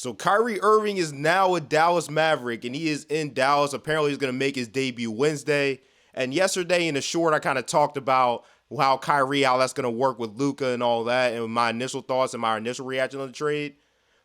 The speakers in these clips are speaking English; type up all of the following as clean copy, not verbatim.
So Kyrie Irving is now a Dallas Maverick, and he is in Dallas. Apparently, he's going to make his debut Wednesday. And yesterday in the short, I kind of talked about how that's going to work with Luka and all that, and my initial thoughts and my initial reaction on the trade.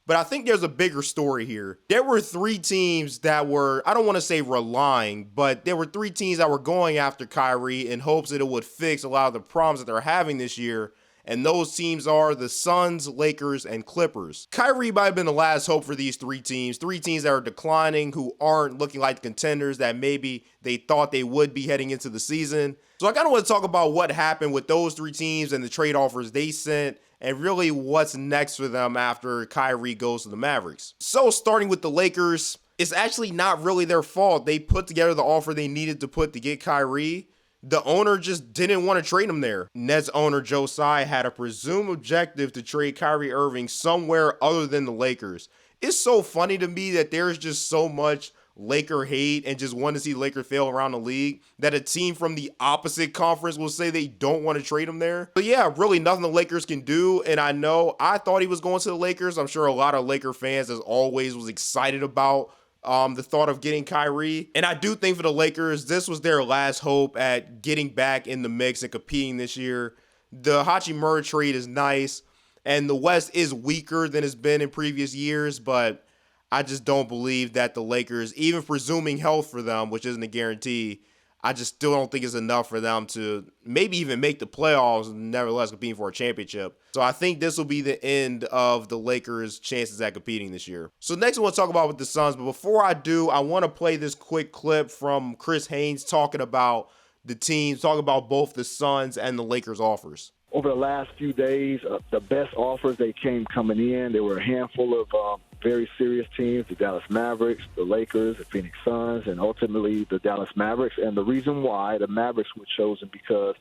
But I think there's a bigger story here. There were three teams that were, I don't want to say relying, but there were three teams that were going after Kyrie in hopes that it would fix a lot of the problems that they're having this year. And those teams are the Suns, Lakers, and Clippers. Kyrie might have been the last hope for these three teams that are declining, who aren't looking like the contenders that maybe they thought they would be heading into the season. So I kind of want to talk about what happened with those three teams and the trade offers they sent, and really what's next for them after Kyrie goes to the Mavericks. So starting with the Lakers, it's actually not really their fault. They put together the offer they needed to put to get Kyrie. The owner just didn't want to trade him there. Nets owner Joe Tsai had a presumed objective to trade Kyrie Irving somewhere other than the Lakers. It's so funny to me that there's just so much Laker hate and just want to see Lakers fail around the league that a team from the opposite conference will say they don't want to trade him there. But yeah, really nothing the Lakers can do. And I thought he was going to the Lakers. I'm sure a lot of Laker fans, as always, was excited about the thought of getting Kyrie. And I do think for the Lakers, this was their last hope at getting back in the mix and competing this year. The Hachimura trade is nice, and the West is weaker than it's been in previous years, but I just don't believe that the Lakers, even presuming health for them, which isn't a guarantee, I just still don't think it's enough for them to maybe even make the playoffs and nevertheless competing for a championship. So I think this will be the end of the Lakers' chances at competing this year. So next I want to talk about with the Suns, but before I do, I want to play this quick clip from Chris Haynes talking about the teams, talking about both the Suns and the Lakers offers. Over the last few days, the best offers they came coming in. There were a handful of very serious teams, the Dallas Mavericks, the Lakers, the Phoenix Suns, and ultimately the Dallas Mavericks. And the reason why the Mavericks were chosen, because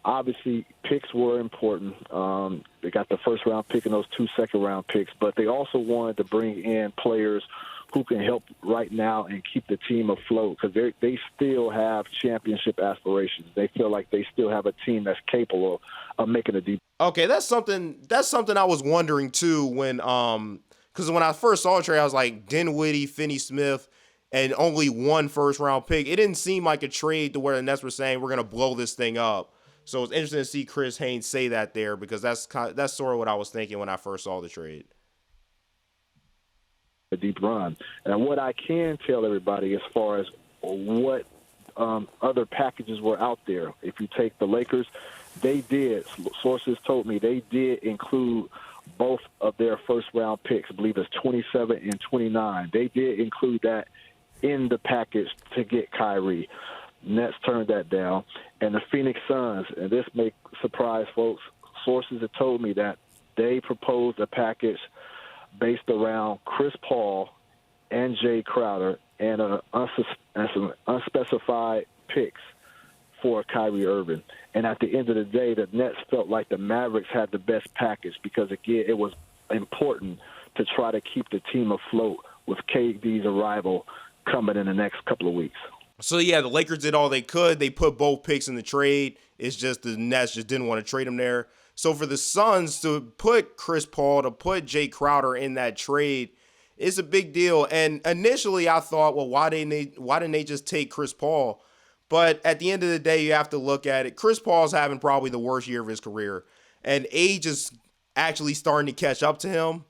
obviously picks were important. They got the first-round pick and those 2 second-round picks, but they also wanted to bring in players who can help right now and keep the team afloat, because they still have championship aspirations. They feel like they still have a team that's capable of making a deep. Okay, that's something I was wondering too when because when I first saw the trade, I was like Dinwiddie, Finney-Smith, and only one first-round pick. It didn't seem like a trade to where the Nets were saying we're going to blow this thing up. So it's interesting to see Chris Haynes say that there, because that's sort of what I was thinking when I first saw the trade. A deep run. And what I can tell everybody as far as what other packages were out there, if you take the Lakers, they did, sources told me, they did include both of their first-round picks. I believe it's 27 and 29. They did include that in the package to get Kyrie. Nets turned that down. And the Phoenix Suns, and this may surprise folks, sources have told me that they proposed a package based around Chris Paul and Jay Crowder and some unspecified picks for Kyrie Irving. And at the end of the day, the Nets felt like the Mavericks had the best package because, again, it was important to try to keep the team afloat with KD's arrival coming in the next couple of weeks. So, yeah, the Lakers did all they could. They put both picks in the trade. It's just the Nets just didn't want to trade them there. So for the Suns to put Chris Paul, to put Jay Crowder in that trade, is a big deal. And initially I thought, well, why didn't they just take Chris Paul? But at the end of the day, you have to look at it. Chris Paul's having probably the worst year of his career, and age is actually starting to catch up to him.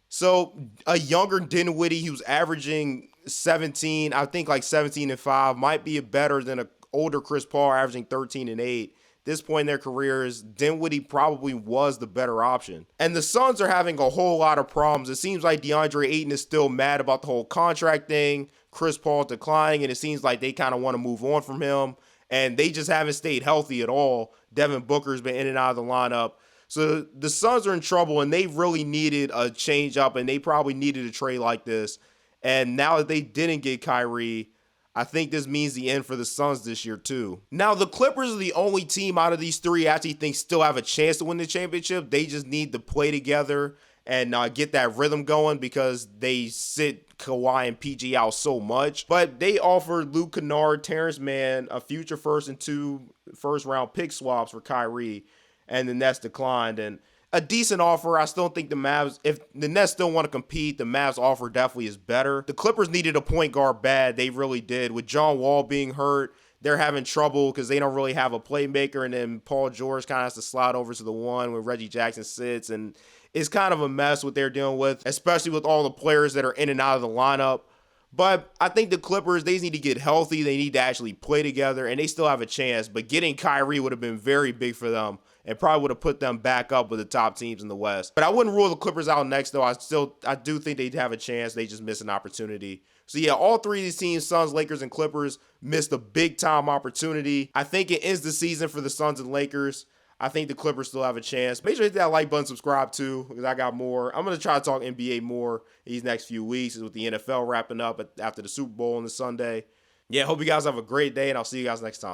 So a younger Dinwiddie who's averaging 17, I think like 17 and 5, might be better than an older Chris Paul averaging 13 and 8. This point in their careers, Dinwiddie probably was the better option. And the Suns are having a whole lot of problems. It seems like DeAndre Ayton is still mad about the whole contract thing. Chris Paul declining, and it seems like they kind of want to move on from him. And they just haven't stayed healthy at all. Devin Booker's been in and out of the lineup. So the Suns are in trouble, and they really needed a change up, and they probably needed a trade like this. And now that they didn't get Kyrie, I think this means the end for the Suns this year too. Now, the Clippers are the only team out of these three I actually think still have a chance to win the championship. They just need to play together and get that rhythm going because they sit Kawhi and PG out so much. But they offered Luke Kennard, Terrence Mann, a future first and 2 first-round pick swaps for Kyrie, and the Nets declined. And a decent offer. I still think the Mavs, if the Nets still want to compete, the Mavs offer definitely is better. The Clippers needed a point guard bad. They really did. With John Wall being hurt, they're having trouble because they don't really have a playmaker, and then Paul George kind of has to slide over to the one when Reggie Jackson sits, and it's kind of a mess what they're dealing with, especially with all the players that are in and out of the lineup. But I think the Clippers, they need to get healthy. They need to actually play together, and they still have a chance. But getting Kyrie would have been very big for them and probably would have put them back up with the top teams in the West. But I wouldn't rule the Clippers out next, though. I do think they'd have a chance. They just miss an opportunity. So, yeah, all three of these teams, Suns, Lakers, and Clippers, missed a big-time opportunity. I think it ends the season for the Suns and Lakers. I think the Clippers still have a chance. Make sure you hit that like button, subscribe too, because I got more. I'm going to try to talk NBA more these next few weeks with the NFL wrapping up after the Super Bowl on the Sunday. Yeah, hope you guys have a great day, and I'll see you guys next time.